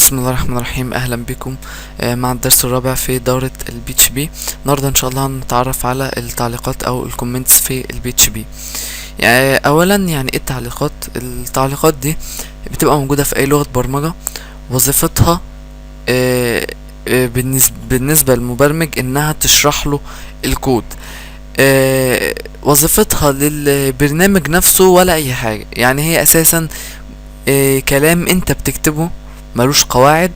بسم الله الرحمن الرحيم. اهلا بكم مع الدرس الرابع في دورة البي اتش بي. النهارده ان شاء الله هنتعرف على التعليقات او الكومنتس في البي اتش بي. يعني اولا، يعني ايه التعليقات؟ التعليقات دي بتبقى موجودة في اي لغة برمجة. وظيفتها بالنسبة للمبرمج انها تشرح له الكود. وظيفتها للبرنامج نفسه ولا اي حاجة، يعني هي اساسا كلام انت بتكتبه، ملوش قواعد.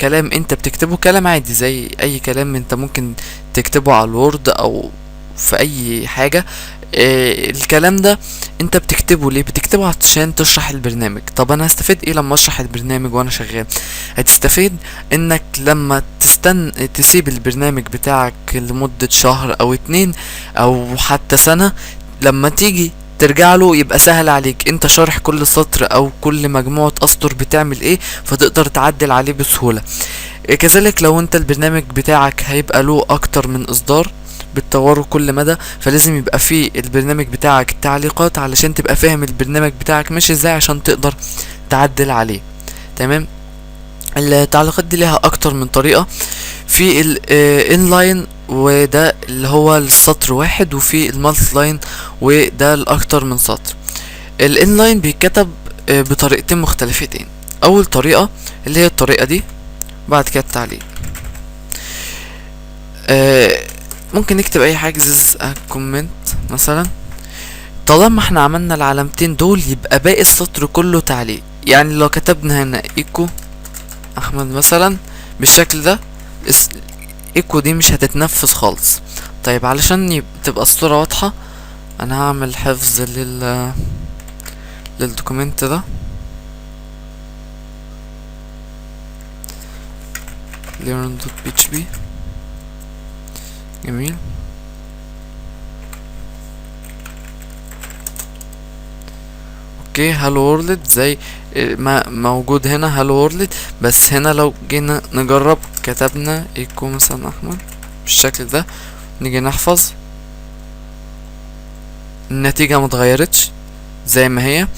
كلام انت بتكتبه، كلام عادي زي اي كلام انت ممكن تكتبه على الوورد او في اي حاجة. الكلام ده انت بتكتبه ليه؟ بتكتبه عشان تشرح البرنامج. طب انا هستفيد ايه لما اشرح البرنامج وانا شغال؟ هتستفيد انك لما تسيب البرنامج بتاعك لمدة شهر او 2 او حتى سنة، لما تيجي ترجع له يبقى سهل عليك، انت شارح كل سطر او كل مجموعة اسطر بتعمل ايه، فتقدر تعدل عليه بسهولة. كذلك لو انت البرنامج بتاعك هيبقى له اكتر من اصدار بتطوره كل مدى، فلازم يبقى فيه البرنامج بتاعك تعليقات علشان تبقى فاهم البرنامج بتاعك ماشي ازاي عشان تقدر تعدل عليه. تمام. التعليقات دي ليها اكتر من طريقة. في الانلاين وده اللي هو السطر واحد، وفي المالتي لاين وده الاكتر من سطر. الانلاين بيتكتب بطريقتين مختلفتين. اول طريقة اللي هي الطريقة دي، بعد كده التعليق. ممكن نكتب اي حاجة زي كومنت مثلا. طالما احنا عملنا العلامتين دول يبقى باقي السطر كله تعليق. يعني لو كتبنا هنا ايكو احمد مثلا بالشكل ده، ايكو دي مش هتتنفذ خالص. طيب علشان تبقى الصورة واضحة، انا هعمل حفظ للدوكومنت ده learn.php. جميل. اوكي، هالو وورلد زي ما موجود هنا هالو وورلد، بس هنا لو جينا نجرب كتبنا ايكو مثلا احمد بالشكل ده، نيجي نحفظ، النتيجة متغيرتش زي ما هي.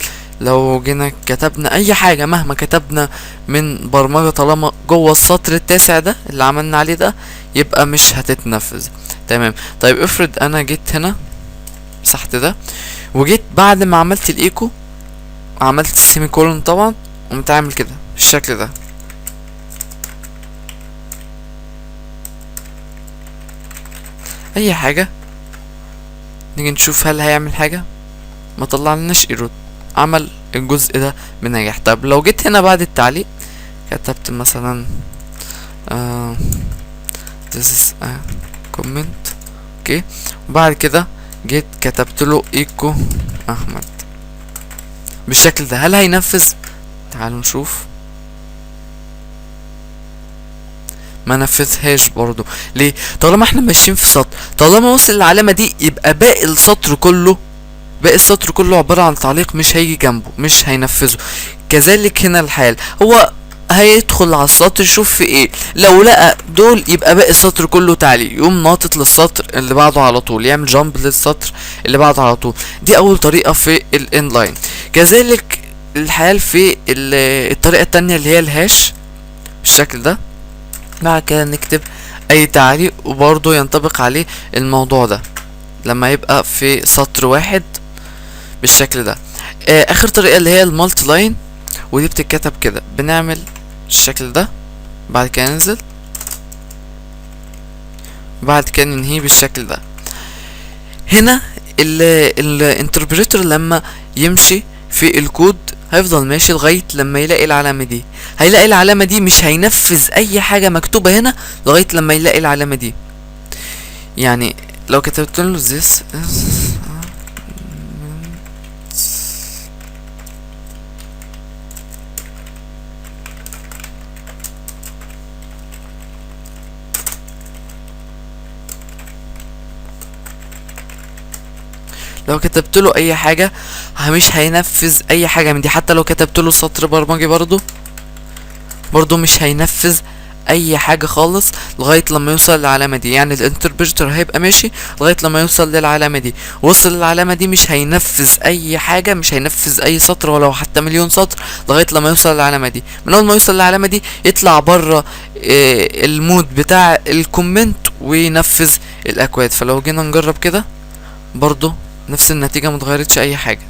لو جينا كتبنا اي حاجة مهما كتبنا من برمجة، طالما جوه السطر التاسع ده اللي عملنا عليه ده، يبقى مش هتتنفذ. تمام. طيب افرض انا جيت هنا مسحت ده، وجيت بعد ما عملت الايكو عملت السيمي كولون طبعا، قمت عامل كده بالشكل ده. اي حاجة نيجي نشوف هل هيعمل حاجة، ما طلعلناش ايرور، عمل الجزء ده بنجاح. طب لو جيت هنا بعد التعليق كتبت مثلا this is a comment، اوكي، وبعد كده جيت كتبت له ايكو احمد بالشكل ده، هل هينفذ؟ تعالوا نشوف. ما نفذهاش برضو. ليه؟ طالما احنا ماشيين في سطر، طالما وصل العلامة دي يبقى باقي السطر كله عبارة عن تعليق، مش هيجي جنبه، مش هينفذه. كذلك هنا الحال، هو هيدخل على السطر يشوف في ايه، لو لقى دول يبقى باقي السطر كله تعليق، يقوم ناطط للسطر اللي بعده على طول، يعمل جامب للسطر اللي بعده على طول. دي اول طريقة في الانلاين. كذلك الحال في الطريقة التانية اللي هي الهاش بالشكل ده. بعد كده نكتب اي تعليق وبرضه ينطبق عليه الموضوع ده لما يبقى في سطر واحد بالشكل ده. اخر طريقة اللي هي المالتي لاين، ودي بتتكتب كده، بنعمل الشكل ده، بعد كده ننزل، بعد كده ننهيه بالشكل ده. هنا الانتربريتور لما يمشي في الكود هيفضل ماشي لغاية لما يلاقي العلامة دي. هيلاقي العلامة دي مش هينفذ اي حاجة مكتوبة هنا لغاية لما يلاقي العلامة دي. يعني لو كتبت له this لو كتبت له اي حاجة مش هينفذ اي حاجة من دي. حتى لو كتبت له سطر برمجي برضو مش هينفذ اي حاجة خالص لغاية لما يوصل للعلامة دي. يعني الانتربريتر هيبقى ماشي لغاية لما يوصل للعلامة دي، وصل للعلامة دي مش هينفذ اي حاجة، مش هينفذ اي سطر ولو حتى مليون سطر لغاية لما يوصل للعلامة دي. من اول ما يوصل للعلامة دي يطلع بره المود بتاع الكومنت وينفذ الاكواد. فلو جينا نجرب كده برضو نفس النتيجة، متغيرتش اي حاجة.